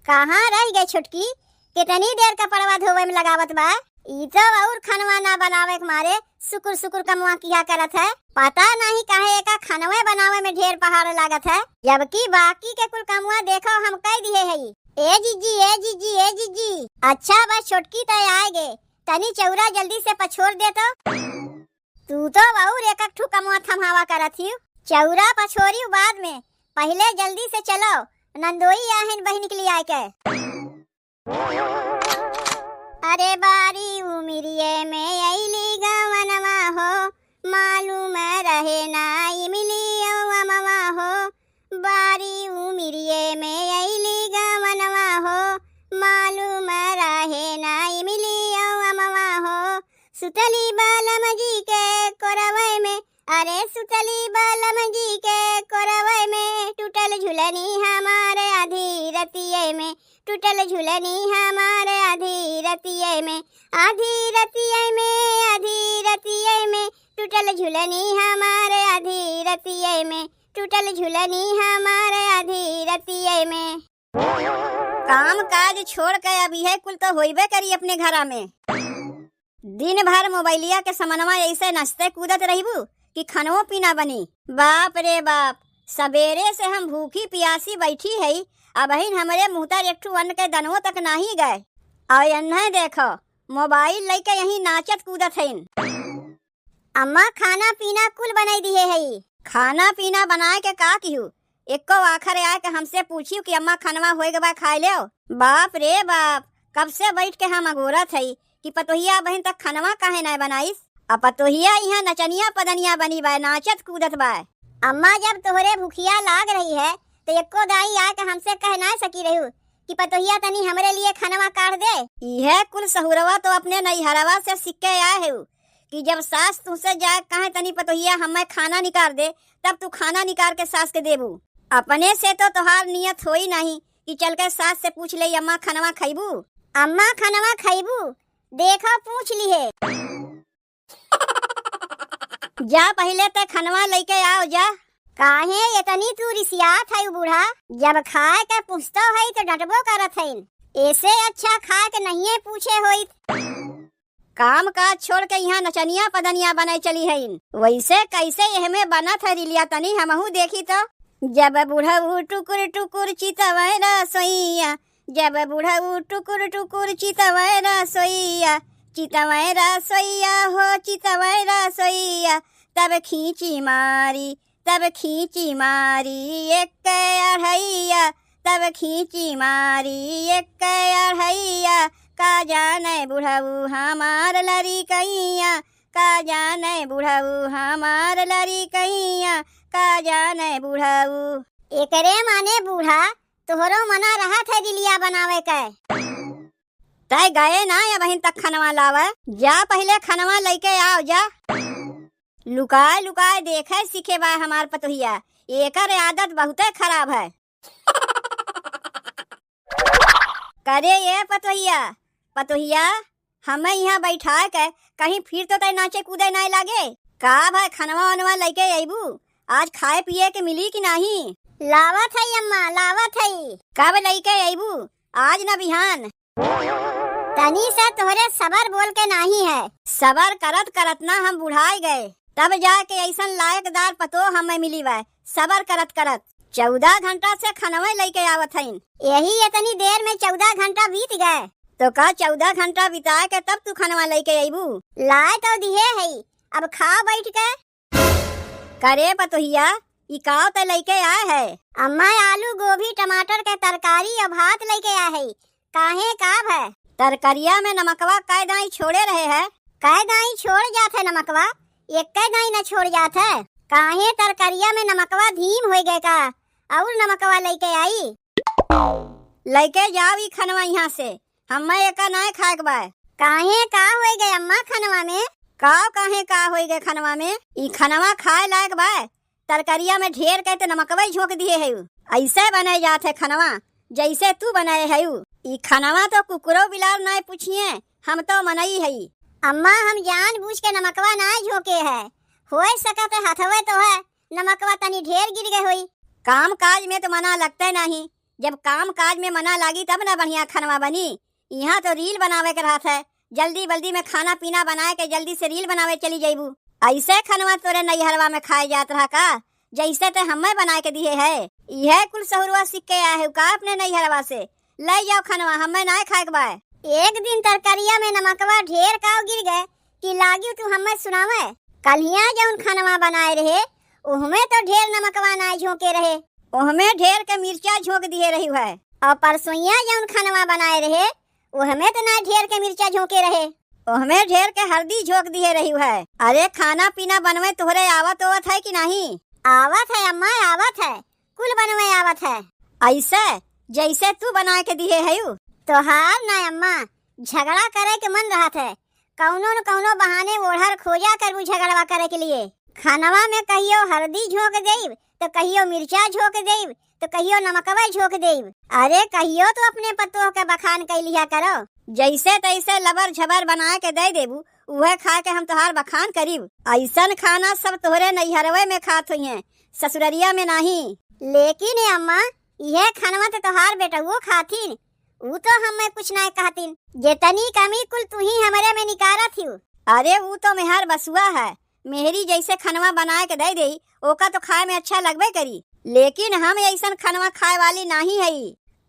कहाँ रह गई छुटकी? कितनी देर का पड़वा धोवे में लगावत बा। ई तो और खनवा ना बनावे के मारे सुकुर सुकुर कमवा किया करत है। पता नहीं काहे एका खनवे बनावे में ढेर पहाड़ लागत है, जबकि बाकी के कुल कमवा देखो हम कह दिए हई। ए जीजी ए जीजी ए जीजी। अच्छा बस छुटकी तय आएगे, तनी चौरा जल्दी से पछोड़ दे तो। तू तो और एक ठू कमवा थमहावा करत ही। चौरा पछोरी बाद में, पहले जल्दी से चलो, नंदोई आहन बहन के लिए आए के। अरे बारी उमिरिये में अइली गवनवा हो, मालूम रहे ना इमली अमवा हो। बारी उमिरिये में अइली गवनवा हो, मालूम रहे ना इमली अमवा हो। सुतली बालम जी के कोरवै में, अरे सुतली बालम जी के कोरवै में, टूटल झुलनी हमारे आधी रतिये में, टूटल झुलनी हमारे आधी रतिये में, आधी रतिये में, आधी रतिये में, टूटल झुलनी हमारे आधी रतिये में, टूटल झुलनी हमारे आधी रतिये में। काम काज छोड़ के अभी है कुल तो होइबे करी अपने घरा में। दिन भर मोबाइलिया के समनवा ऐसे नचते कूदत रहिबू कि खनवो पीना बनी। बाप रे बाप, सवेरे से हम भूखी प्यासी बैठी है, अब हमारे मुँह तर एक अन्न के दनवों तक नहीं गए। और अन्ना देखो मोबाइल लेके यही नाचत कूदत है। अम्मा खाना पीना कुल बनाई दिए है। खाना पीना बनाए के का किहू? एको आखिर आए के हमसे पूछियो कि अम्मा खनवा होए के बाद खाए ले। बाप रे बाप, कब से बैठ के हम अगोरत है कि पतोहिया बहन तक खनवा काहे न बनाईस। अब पतोहिया यहाँ नचनिया पदनिया बनी बा, नाचत कूदत बा। अम्मा जब तोहरे भूखिया लाग रही है तो एको दाई आके हमसे कह ना सकी रहू कि पतोहिया तनी हमरे लिए खनवा काट दे। यह कुल सहुरवा तो अपने नैहरवा से सिक्के आए है कि जब सास तुझसे जाए कहे तनी पतोहिया हमें खाना निकाल दे, तब तू खाना निकाल के सास के देबू। अपने से तो तोहार नियत होई नहीं कि चल के सास से पूछ ले अम्मा खनवा खैबू। अम्मा खनवा खैबू? देखो पूछ ली है। जा पहले ते खनवा लेके आओ जा। काहे इतनी तू रिसियात है बूढ़ा? जब खाए के पूछतो है तो डटबो करत है। ऐसे अच्छा खा के नहीं पूछे होई। काम काज छोड़ के यहाँ नचनिया पदनिया बनाई चली है। वैसे कैसे यह में बनत है रिलिया तनी हमहू देखी तो। जब बूढ़ऊ टुकुर टुकुर चितवै रसोइया, जब बूढ़ऊ टुकुर टुकुर चितवै रसोइया, चितवै रसोइया हो चितवै रसोइया, तब खींची मारी, तब खींची मारी एक अढ़ैया, तब खींची मारी एक अढ़ैया। का जाने बुढ़ऊ हमार लरी कैया, का जाने बुढ़ऊ हमार लरी कैया, का जाने बुढ़ऊ। एकरे माने बूढ़ा तोहरो मना रहा था दिलिया बनावे के। तय गए ना या बहन तक खनवा लावे? जा पहले खनवा लेके आओ जा। लुकाए लुकाए देखे सीखे बा हमार पतोहिया, एकर आदत बहुते खराब है। करे ये पतोहिया, पतोहिया हमें यहाँ बैठा के कहीं फिर तो तय नाचे कूदे नहीं लागे। का भाई खनवा वनवा लेके आईबू? आज खाए पिए के मिली कि नहीं? लावत है अम्मा, लावत है। कब लेके आईबू? आज न बिहान। तनी से तोहरे सबर बोल के नहीं है। सबर करत करत ना हम बुढ़ाई गए, तब जाके ऐसा लायकदार पतो हमें मिली वै। सबर करत करत 14 घंटा से खनवे लेके आवत है। यही इतनी देर में 14 घंटा बीत गए तो का 14 घंटा बिताए के तब तू खनवा लेके आईबू? लाए तो दिए है, अब खा बैठ के। करे पतोहिया ई काव ते लेके आए है? अम्मा आलू गोभी टमाटर के तरकारी और भात लेके आए है। काहे काव है? तरकरिया में नमकवा कै दाई छोड़े रहे है। कै दाई छोड़ जात है नमकवा? एक कै दाई न छोड़ जात है। काहे तरकरिया में नमकवा धीम हो गए का? और नमकवा लेके आई। लेके जाओ ई खनवा यहाँ से, हमें एका नहीं खाए के बा। काहे का हो गए अम्मा खनवा में? काहे का हो गए खनवा में? ई खनवा खाए लायक बा? तरकरिया में ढेर कहते नमकवा झोंक दिए है। ऐसे बनाए जात है खनवा जैसे तू बनाए है। ई खनवा तो कुकुरो बिलार नहीं पूछिए, हम तो मनई है। अम्मा हम जान बूझ के नमकवा नहीं झोंके है। हो सकत है हथवे तो है नमकवा तनी ढेर गिर गए हुई। काम काज में तो मना लगता नहीं जब काम काज में मना लागी तब ना बढ़िया खनवा बनी। यहाँ तो रील बनावे के रहत है, जल्दी बल्दी में खाना पीना बनाए के जल्दी से रील बनावे चली जाइबू। ऐसे खनवा तोरे नैहरवा में खाए जात रहा का, जैसे ते हमें बना के दिए है। यह कुल सहुरवा सीख के आया है का अपने नैहरवा से। ले जाओ खनवा, हमें ना खाए के बा। एक दिन तरकारिया में नमकवा ढेर काव गिर गए कि लागी तू हमें सुनावे। कलिया जौन खनवा बनाए रहे उहमें तो ढेर नमकवा ना झोंके रहे, उहमें ढेर के मिर्चा झोंक दिए रही है। और परसोइया जौन खनवा बनाए रहे उहमें तो ना ढेर के मिर्चा झोंके रहे, उहमें ढेर के हल्दी झोंक दिए रही है। अरे खाना पीना बनवे तोहरे आवत होवत है कि नहीं? आवत है अम्मा, आवत है, कुल बनवे आवत है। ऐसे जैसे तू बना के दिए है तोहार ना अम्मा झगड़ा करे के मन रहत है। कौनो न कौनो बहाने ओढ़र खोजा करबू झगड़वा करे के लिए। खानवा में कहियो हल्दी झोंक देब तो कहियो मिर्चा झोंक देब तो कहियो नमकवा झोंक देब। अरे कहियो तो अपने पतोह के बखान कैलिया करो। जैसे तैसे लबर झबर बना के दे देबू वह खा के हम तोहार बखान करीब। ऐसन खाना सब तोहरे नैहरवे में खात हुई है, ससुररिया में नहीं। लेकिन अम्मा यह खानवा तो तोहार बेटा वो खातीन, वो तो हमें कुछ नहीं कहतीन। जेतनी कमी कुल तू ही हमारे में निकारा थी। अरे वो तो मेहर बसुआ है, मेहरी जैसे खनवा बना के दे दे ओका तो खाए में अच्छा लगबे करी। लेकिन हम ऐसा खनवा खाए वाली नहीं है।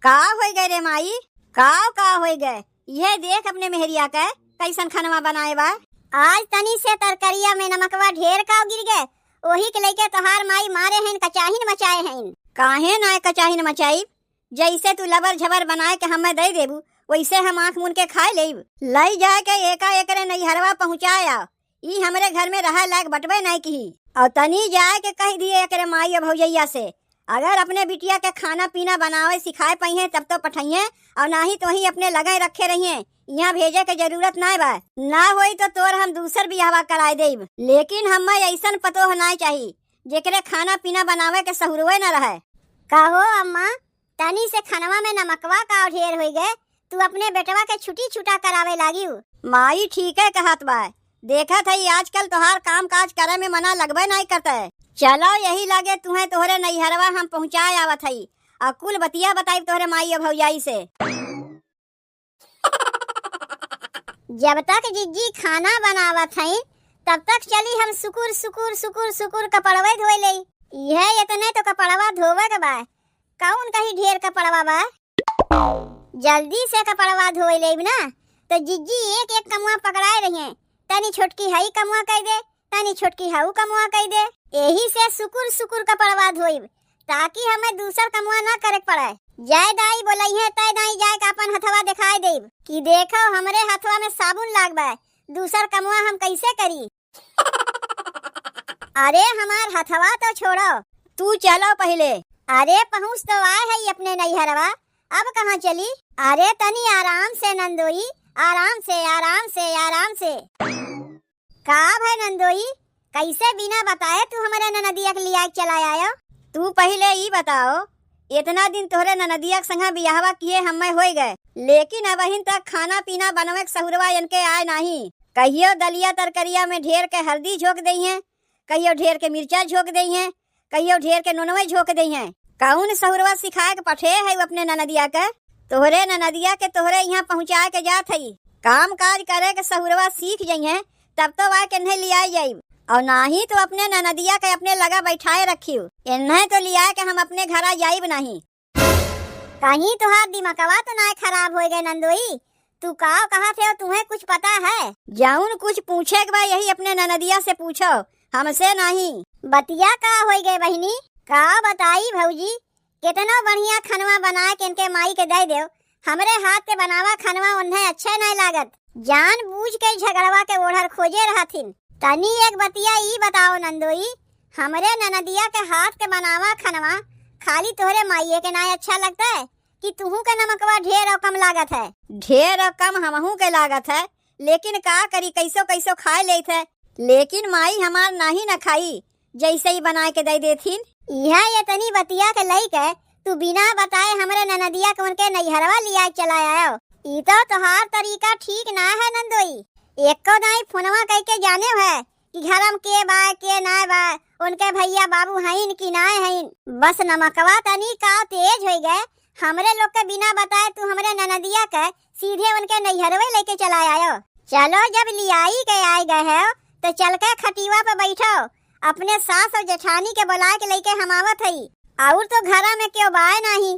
का हो गए रे माई, का हो गए? यह देख अपने मेहरिया के कैसन खनवा बनाए बा। आज तनी से तरकरिया में नमकवा ढेर का गिर गए, वही के लेके तोहार माई मारे हैं कचाहिन मचाए हैं। काहे ना कचाहिन मचाई? जैसे तू लबर झबर बनाए के हमें दे देबू वैसे हम आँख मुन के खाए लेब। लाई जाए के एका एकरे नैहरवा पहुँचाया, ई हमरे घर में रह लायक बटबे नहीं की। और तनी जाए के कह दिए एकरे माई और भौजैया से अगर अपने बिटिया के खाना पीना बनावे सिखाए पाई है तब तो पठाइए, और ना ही तो ही अपने लगाए रखे रहिए। यहाँ भेजे के जरूरत ना बा, ना होई तो तोर हम दूसर बियाहवा कराए देब। लेकिन हमें ऐसन पतोह नहीं चाहिए जेकरे खाना पीना बनावे के सहुरवे न रहे। कहो अम्मा तनी से खनवा में नमकवा का ढेर हो गए, तू अपने बेटवा के छुट्टी छुटा करावे लागी। माई ठीक है कहत बा, देखा था आजकल तोहार काम काज करे में मना लगबे नहीं करता है। चलो यही लगे तुम्हें तोहरे नैहरवा हम पहुँचाए आवत है और कुल बतिया बताई तोहरे माई और भौजाई से। जब तक जिज्जी खाना बनावत है तब तक चली हम सुकुर सुकुर सुकुर सुकुर कपड़वे धोए ले। यह इतने तो कपड़वा धोवे के बा, कौन कहीं ढेर कपड़वा बा। जल्दी से कपड़वा धोए ले ना तो जिज्जी एक एक कमुआ पकड़ाए रही है। तनी छोटकी हई कमुआ कह दे, तनी छोटकी हाउ कमुआ कह दे। यही से सुकुर सुकुर कपड़वा धोइब ताकि हमें दूसर कमुआ ना करे पड़े। जय दाई बोलाई है तय दाई जाए का अपन हथवा दिखाई देब कि देखो हमरे हथवा में साबुन लागबा, दूसर कमुआ हम कैसे करी। अरे हमार हथवा तो छोड़ो, तू चलो पहले। अरे पहुँच तो आए है अपने नैहरवा, अब कहाँ चली। अरे तनी आराम से नंदोई, आराम से आराम से आराम से। का भाई नंदोई कैसे बिना बताए तू हमारे ननदिया के लिया चला आयो। तू पहले ही बताओ, इतना दिन तोहरे ननदिया के संग बियाहवा किए हमें हो गए, लेकिन अब तक खाना पीना बनवे के सहुरवा इनके आए नहीं। कहियो दलिया तरकरिया में ढेर के हल्दी झोंक दई है, कहियो ढेर के मिर्चा झोंक दई है, कहियो ढेर के नोनवे झोंक दई है। कौन सहुरवा सिखाए के पठे है अपने ननदिया के? तोहरे ननदिया के तोहरे यहाँ पहुँचा के जात है। काम काज करे के सहुरवा सीख जाइए तब तो वह के नहीं लिया जाये, और ना ही तो अपने ननदिया के अपने लगा बैठाए रखियो। इन्हें तो लिया के हम अपने घर जाइब नहीं। कहीं तुहार दिमागवा तो ना खराब हो गए नंदोई, तू का कहा थे तुम्हें कुछ पता है? जाऊन कुछ पूछे के बा यही अपने ननदिया से पूछो, हमसे नहीं। बतिया का हो गए बहनी? का बताई भौजी, कितना बढ़िया खनवा बना के इनके माई के दे दो, हमरे हाथ के बनावा खनवा उन्हें अच्छे नहीं लागत, जान बूझ के झगड़वा के ओढ़र खोजे रहथिन। तनी एक बतिया ई बताओ नंदोई, हमरे ननदिया के हाथ के बनावा खनवा खाली तोहरे माइये के ना अच्छा लगता है कि तुहू के नमकवा ढेर और कम लागत है? ढेर और कम हमहू के लागत है, लेकिन का करी कैसो कैसो खाए लेत है। लेकिन माई हमार नहीं न खाई, जैसे ही बना के दे देथिन। यह इतनी बतिया के लई के तू बिना बताए हमरे ननदिया के उनके नैहरवा लिया चला आयो। ई तो तोहार तरीका ठीक ना है नंदोई। एको दाई फोनवा कह के जाने है कि घरम के बा के ना बा, उनके भैया बाबू हईन कि ना हईन। बस नमकवा तनी का तेज हो गए, हमरे लोग के बिना बताए तू हमरे ननदिया के सीधे उनके नैहरवे लेके चला आयो। चलो जब लियाई के आए गए हो तो चल के खटिवा पे बैठो। अपने सास और जेठानी के बुला के लेके हम आवत हई। और तो घरा में क्यों बाय नहीं।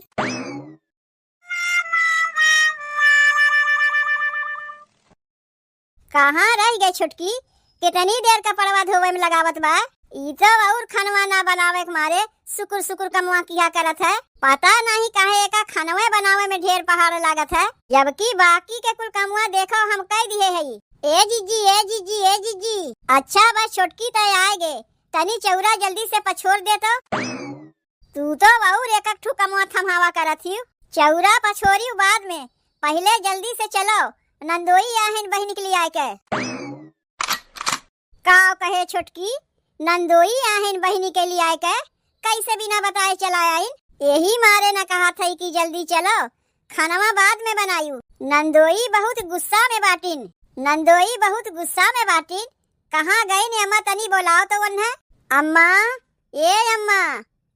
कहाँ रह गए छुटकी? कितनी देर का पड़वा धोवे में लगावत बा। ई तो और खनवा ना बनावे के मारे सुकुर सुकुर कमुआ किया करत है। पता नहीं काहे एका खनवे बनावे में ढेर पहाड़ लागत है, जबकि बाकी के कुल कमुआ देखो हम कह दिए हई। ए जीजी ए जीजी ए जीजी। अच्छा बस छोटकी तय आएगे, तनी चौरा जल्दी से पछोड़ दे तो। तू तो और एक ठू कमुआ थमावा करत ही। चौरा पछोरी बाद में, पहले जल्दी से चलो नंदोई आहन बहन के लिए आए के। का कहे छोटकी? नंदोई आहन बहनी के लिए आए के कैसे बिना बताए चला आइन? यही मारे न कहा था कि जल्दी चलो, खाना बाद में बनायू। नंदोई बहुत गुस्सा में बाटिन, नंदोई बहुत गुस्सा में बाटिन। कहाँ गई ने अम्मा? तनी बोलाओ तो उन्हें। अम्मा, ए अम्मा,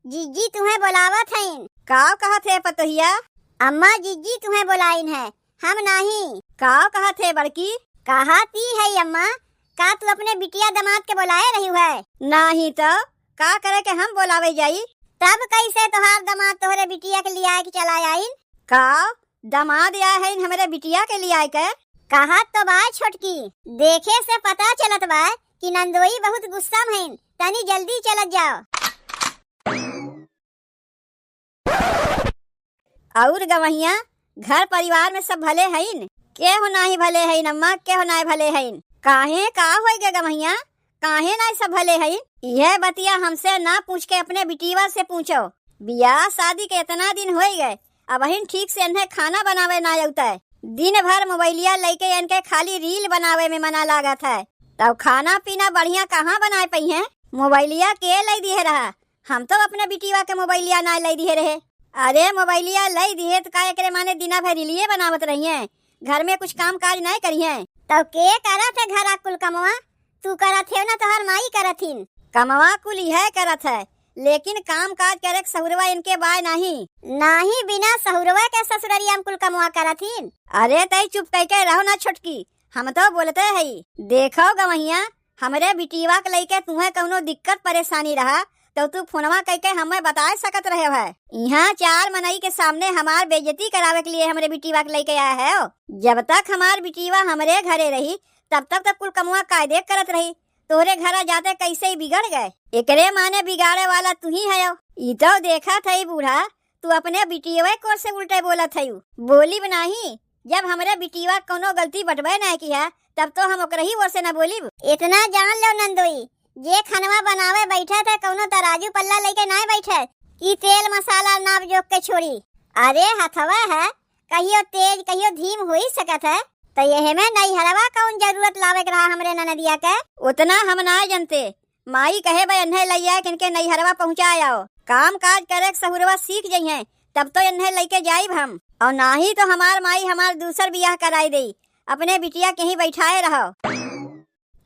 जीजी तुम्हें बुलावत हईन। का कहत है पतोहिया? अम्मा जीजी तुम्हें बुलाइन है, हम नहीं। का कहत है बड़की? कहती है अम्मा, का तू अपने बिटिया दामाद के बुलाए रही है? नहीं तो का करे के हम बुलावे जाई? तब कैसे तोहार दामाद तोहरे बिटिया के लिए आए के चला आइन? का दामाद आए है हमारे बिटिया के लिए आए के? कहत तो बा छोटकी, देखे से पता चलत बा कि नंदोई बहुत गुस्सा में हईन। तनी जल्दी चलत जाओ। और गवहिया घर परिवार में सब भले हईन? के हो नाही भले हईन अम्मा, के हो नाही भले हईन? काहे का होई गे गवहिया, काहे नहीं सब भले हईन? यह बतिया हमसे ना पूछ के अपने बिटिया से पूछो। बियाह शादी के इतना दिन हो गए, अब हिन ठीक से इन्हें खाना बनावे ना आता है। दिन भर मोबाइलिया लेके इनके खाली रील बनावे में मना लागत है। तब खाना पीना बढ़िया कहाँ बनाए पई है? मोबाइलिया के लाई दिए रहा, हम तो अपने बिटिया के मोबाइलिया ना लाई दिए रहे। अरे मोबाइलिया लाई दिए तो का एकरे माने दिना भर रीलिये बनावत रही है, घर में कुछ काम काज नहीं करी है। तब के करत है घर कुल कमवा? तू करत है ना तोहर माई करथिन? कमवा कुल यह करत है, लेकिन काम काज करे सहुरवा इनके बाय नहीं। नहीं बिना सहुरवा के ससुररिया कुल कमवा करथिन। अरे तई चुप करके रहो ना छोटकी, हम तो बोलते है। देखो गवहिया, हमरे बिटिया के लेके तुम्हें कौनो दिक्कत परेशानी रहा तो तू फोनवा करके हमें बता सकत रहे है। यहाँ चार मनई के सामने हमार बेइज्जती करावे के लिए हमरे बिटिया के लेके आया है। जब तक हमार बिटिया हमरे घरे रही तब तक कुल कमुआ कायदे करत रही। तोरे घर जाते कैसे ही बिगड़ गए, एकरे माने बिगाड़े वाला तू ही है। ई तो देखा थई बूढ़ा, तू अपने बिटिया को से उल्टे बोला थई। बोली नहीं, जब हमरे बिटिया कोनो गलती बटवे नहीं किया तब तो हम ओकरे ही ओर से न बोली। इतना जान लो नंदोई, जे खनवा बनावे बैठे थे कौनो तराजू पल्ला लेके नहीं बैठे कि तेल मसाला नाप जोक के छोड़ी। अरे हथवा है, कहियो तेज कहियो धीम हो ही सकत है। तो यह में नहीं हरवा कौन जरूरत लावे के रहा हमरे ननदिया के? उतना हम ना जानते। माई कहे भाई इन्हें लैया किनके नहीं हरवा पहुँचा आओ, काम काज करे सहुरवा सीख जाइए तब तो इन्हें लेके जाइब हम। और ना ही तो हमार माई हमार दूसर बियाह कराई दे, अपने बिटिया के ही बैठाए रहो।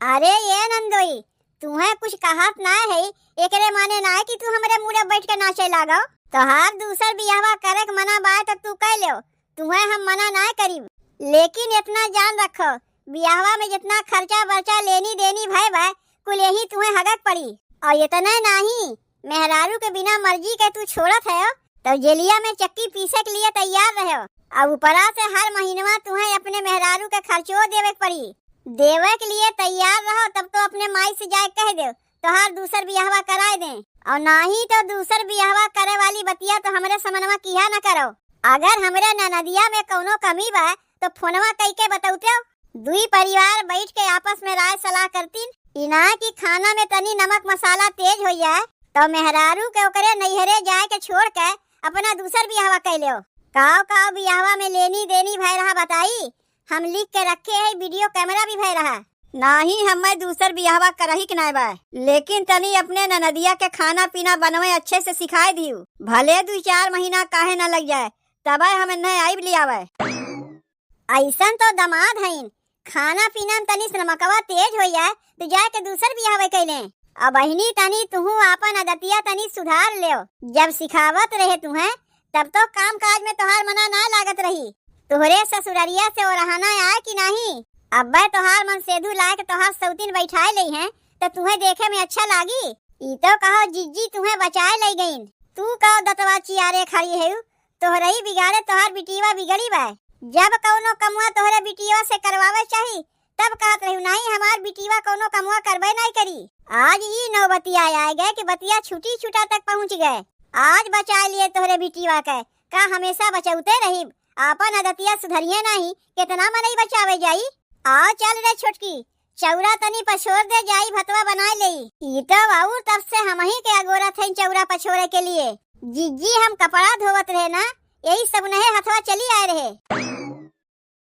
अरे ये नंदोई, तुम्हें कुछ कहत ना है, एकरे माने ना है कि तू हमरे मुड़े बैठ के नाचे लागो। तोहार दूसर बियाहवा करे के मना बाय तो तू कह लो, तुम्हें हम मना ना करीब। लेकिन इतना जान रखो, बियाहवा में जितना खर्चा बर्चा लेनी देनी भाई भाई कुल यही तुम्हें हगत पड़ी। और इतना नहीं, मेहरारू के बिना मर्जी के तू छोड़त है तो जेलिया में चक्की पीसे के लिए तैयार रहो। अब ऊपरा से हर महीनवा तुम्हें अपने मेहरारू के खर्चो देवे पड़ी। देवे के लिए तैयार रहो तब तो अपने माई से जाए कह दो तो हर दूसर बियाहवा कराए दे। और ना ही तो दूसर बियाहवा करे वाली बतिया तो हमरे समनवा किया न करो। अगर हमरे ननदिया में कौनो कमी बा तो फोनवा कई के बताउते। दुई परिवार बैठ के आपस में राय सलाह करतीन, इना की खाना में तनी नमक मसाला तेज हो जाए तो मेहरारू के ओकरे नैहरे जाए के छोड़ के अपना दूसर बियाहवा कह लो। काव काव बियाहवा में लेनी देनी भय रहा बताई, हम लिख के रखे है, वीडियो कैमरा भी भय रहा। ना ही हमें दूसर बियाहवा करही के नाय बा, लेकिन तनी अपने ननदिया के खाना पीना बनवे अच्छे से सिखाए दियो। भले 2-4 महीना काहे न लग जाए, तब हम इन्हें आइब लियावे। ऐसन तो दमाद हईन, खाना पीना में तनी नमकवा तेज हो जाए तो जाए के दूसर बियाहवे कैले। अब बहिनी तनी तुहू आपन आदतिया तनी सुधार ले। जब सिखावत रहे तुम्हें तब तो काम काज में तोहार मना ना लागत रही। तोहरे ससुररिया से ओरहाना आए कि नहीं? अब्बे तोहार मन सेधु लायक तोहार सौतीन बैठाए लई हैं तो तुम्हें देखे में अच्छा लागी। ई तो कहो जिज्जी तुम्हें बचाए लई गईन, तू कहो दतवा चियारे खड़ी है। तोहरही बिगाड़े तोहार बिटिया बिगड़ी बा। जब कौनो कमुआ तोहरे बिटिया से करवावे चाही तब कहत रही नहीं हमार बिटिया कौनो कमुआ करबे नहीं करी। आज ई नौबतिया आए गए कि बतिया छुटी छुटा तक पहुँच गए। आज बचा लिए तोहरे बिटिया के, का हमेशा बचौते रही? आपन अदतिया सुधरिए नहीं, कितना मनई बचावे जाई। आओ चल रे छोटकी, चौरा तनी पछोर दे जाई, भतवा बनाए लई। ई तो और तब से हम ही के अगोरा थे चौरा पछोरे के लिए। जिज्जी हम कपड़ा धोवत रहे ना, यही सब नहे हथवा चली आए रहे।